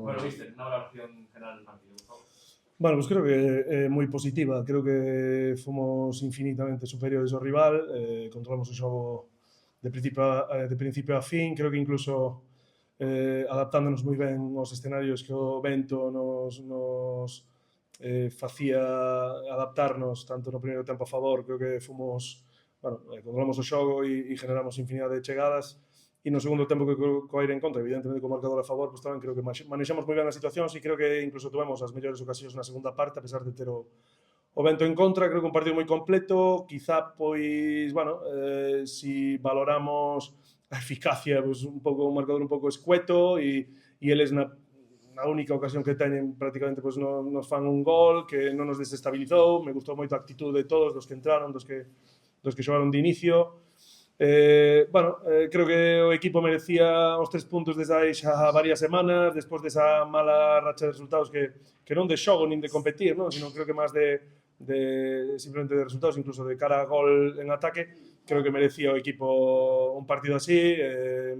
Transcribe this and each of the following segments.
Bueno, viste, una valoración general del partido, por favor. Bueno, pues creo que moi positiva. Creo que fomos infinitamente superiores ao rival, controlamos o xogo de principio a fin. Creo que incluso adaptándonos moi ben aos escenarios que o vento nos facía adaptarnos tanto no primeiro tempo a favor. Creo que fomos, bueno, controlamos o xogo e generamos infinidade de chegadas. E no segundo tempo que co aire en contra, evidentemente co marcador a favor, pues tamén creo que manexamos moi ben as situacións e creo que incluso tuvemos as mellores ocasións na segunda parte, a pesar de ter o vento en contra. Creo que un partido moi completo, quizá, pois, bueno, si valoramos a eficacia, pues, un marcador un pouco escueto e eles na única ocasión que teñen prácticamente pues, nos fan un gol que non nos desestabilizou. Me gustou moito a actitude de todos, dos que entraron, dos que xogaron de inicio. Creo que o equipo merecía os 3 puntos desde hai xa varias semanas, despois desa mala racha de resultados que non de xogo nin de competir, non? Sino creo que máis de simplemente de resultados, incluso de cara a gol en ataque. Creo que merecía o equipo un partido así.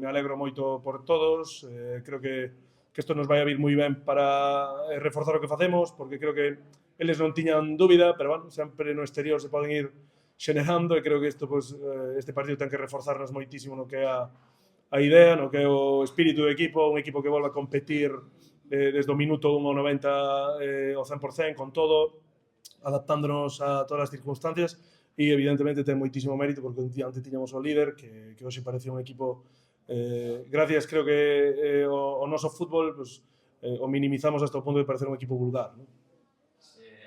Me alegro moito por todos. Creo que isto nos vai a vir moi ben para reforzar o que facemos, porque creo que eles non tiñan dúbida, pero bueno, sempre no exterior se poden ir xenerando e creo que isto, pues, este partido ten que reforzarnos moitísimo no que é a idea, no que é o espírito do equipo, un equipo que volva a competir desde o minuto 1 ao 90 ao 100%, con todo, adaptándonos a todas as circunstancias e evidentemente ten moitísimo mérito porque antes tiñamos o líder que hoxe parece un equipo gracias, creo que o noso fútbol pues, o minimizamos hasta o punto de parecer un equipo vulgar, ¿no?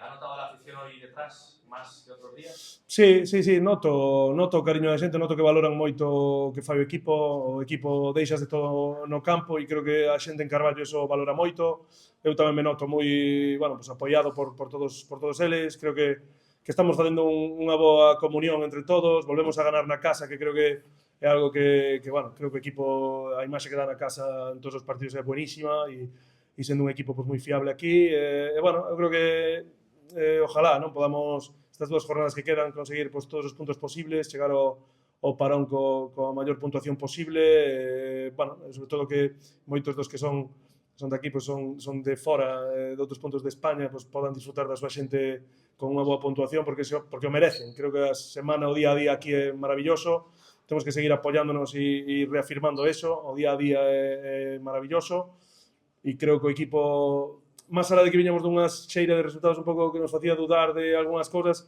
¿Ha notado la afición hoy detrás más que otros días? Sí, noto o cariño da xente, noto que valoran moito o que fai o equipo deixas de todo no campo e creo que a xente en Carballo eso valora moito. Eu tamén me noto moi, bueno, pues apoiado por todos eles. Creo que estamos facendo unha boa comunión entre todos, volvemos a ganar na casa, que creo que é algo que bueno, creo que o equipo, a imaxe que dá na casa en todos os partidos é buenísima e sendo un equipo pues, moi fiable aquí. Bueno, eu creo que ojalá non podamos estas 2 jornadas que quedan conseguir pues, todos os puntos posibles, chegar ao parón coa maior puntuación posible. Bueno, sobre todo que moitos dos que son de aquí, pues, son de fora, de outros puntos de España, pues, podan disfrutar da súa xente con unha boa puntuación porque o merecen. Creo que a semana, o día a día aquí é maravilloso. Temos que seguir apoiándonos e reafirmando eso. O día a día é maravilloso e creo que o equipo, máis alá de que viñamos dunha xeira de resultados un pouco que nos facía dudar de algunhas cousas,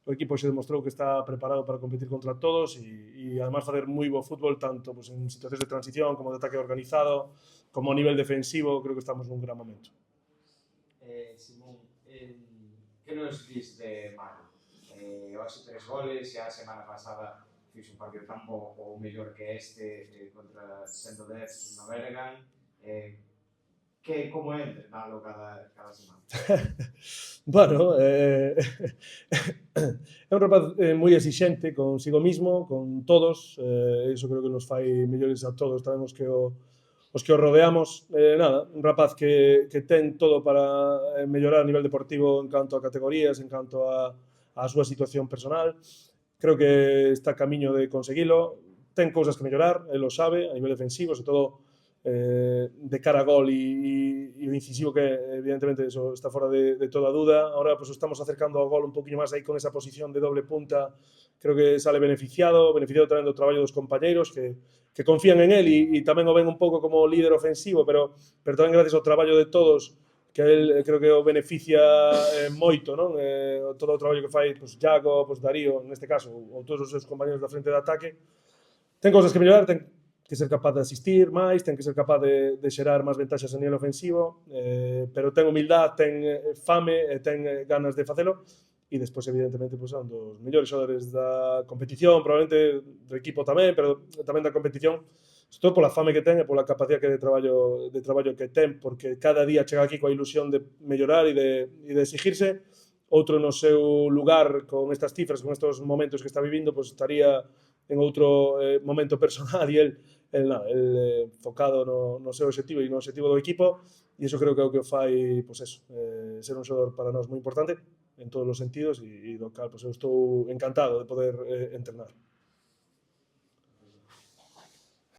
o equipo se demostrou que está preparado para competir contra todos e además facer moi bo fútbol, tanto pues, en situacións de transición como de ataque organizado, como a nivel defensivo. Creo que estamos nun gran momento. Simón, que nos dis de Manu? Hoxe 3 goles, xa a semana pasada fixe un partido tan bo ou mellor que este contra Sendo 10 no Bergan. Como é entrenalo cada semana? Bueno, é un rapaz moi exixente consigo mismo, con todos. Iso creo que nos fai mellores a todos, tamén os que o rodeamos. Nada, un rapaz que ten todo para mellorar a nivel deportivo en canto a categorías, en canto a súa situación personal. Creo que está a camiño de conseguilo. Ten cousas que mellorar, ele o sabe, a nivel defensivo, sobre todo de cara a gol e o incisivo que evidentemente eso está fora de toda duda. Ahora pues estamos acercando ao gol un poquinho máis aí con esa posición de doble punta. Creo que sale beneficiado tamén do traballo dos compañeiros que confían en él e tamén o ven un pouco como líder ofensivo, pero tamén gracias ao traballo de todos que él creo que o beneficia moito, non? Todo o traballo que fai pues, Iago, pues, Darío, neste caso, ou todos os seus compañeros da frente de ataque. Ten cousas que mellorar, ten que ser capaz de asistir máis, ten que ser capaz de xerar máis ventaxas a nivel ofensivo, pero ten humildade, ten fame e ten ganas de facelo e despois evidentemente pues, son dos mellores xogadores da competición, probablemente do equipo tamén, pero tamén da competición, sobre todo pola fame que ten e pola capacidade de traballo que ten, porque cada día chega aquí coa ilusión de mellorar e de exigirse. Outro no seu lugar con estas cifras, con estos momentos que está vivindo, pues estaría en outro momento personal e el focado no seu objetivo e no objetivo do equipo, e iso creo que é o que o fai, pues eso, ser un xogador para nós moi importante en todos os sentidos e do cal pues, eu estou encantado de poder entrenar.